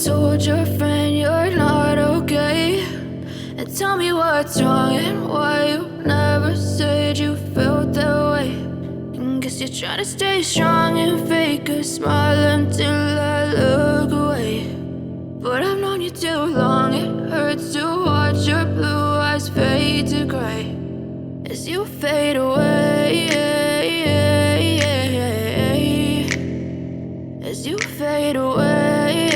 told your friend you're not okay, and tell me what's wrong and why you never said you felt that way. And guess you're trying to stay strong and fake a smile until I look away. But I've known you too long, it hurts to watch your blue eyes fade to gray as you fade away, as you fade away.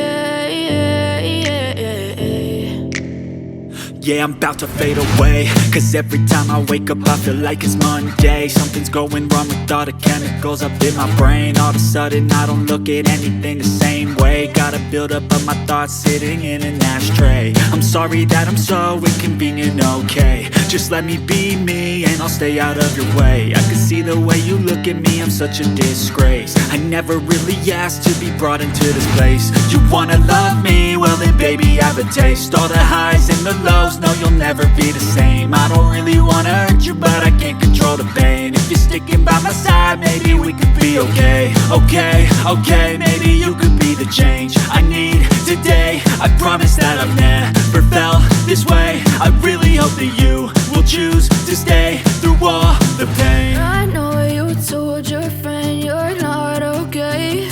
Yeah, I'm about to fade away, cause every time I wake up I feel like it's Monday. Something's going wrong with all the chemicals up in my brain. All of a sudden I don't look at anything the same way. Gotta build up of my thoughts sitting in an ashtray. I'm sorry that I'm so inconvenient, okay. Just let me be me and I'll stay out of your way. I can see the way you look at me, I'm such a disgrace. I never really asked to be brought into this place. You wanna love me? Well then baby I have a taste. All the highs and the lows, no you'll never be the same. I don't really wanna hurt you but I can't control the pain. If you're sticking by my side maybe we could be okay. Okay, maybe you could be the change I need today. I promise that I've never felt this way. I really hope that you will choose to stay through all the pain. I know you told your friend you're not okay,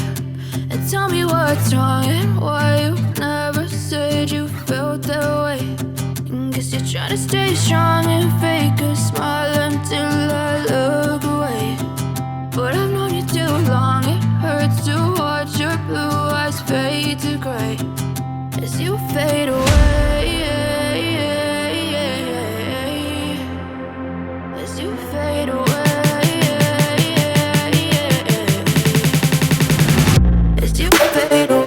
and tell me what's wrong and why you never said you felt that way. And guess you're trying to stay strong and fake a smile until I look away. But I've known you too long, it hurts to watch your blue eyes fade to gray as you fade away, as you fade away, as you fade away.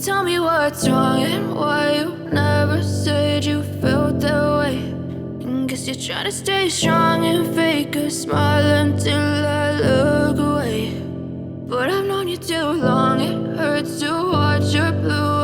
Tell me what's wrong and why you never said you felt that way. And guess you're trying to stay strong and fake a smile until I look away. But I've known you too long, it hurts to watch your blue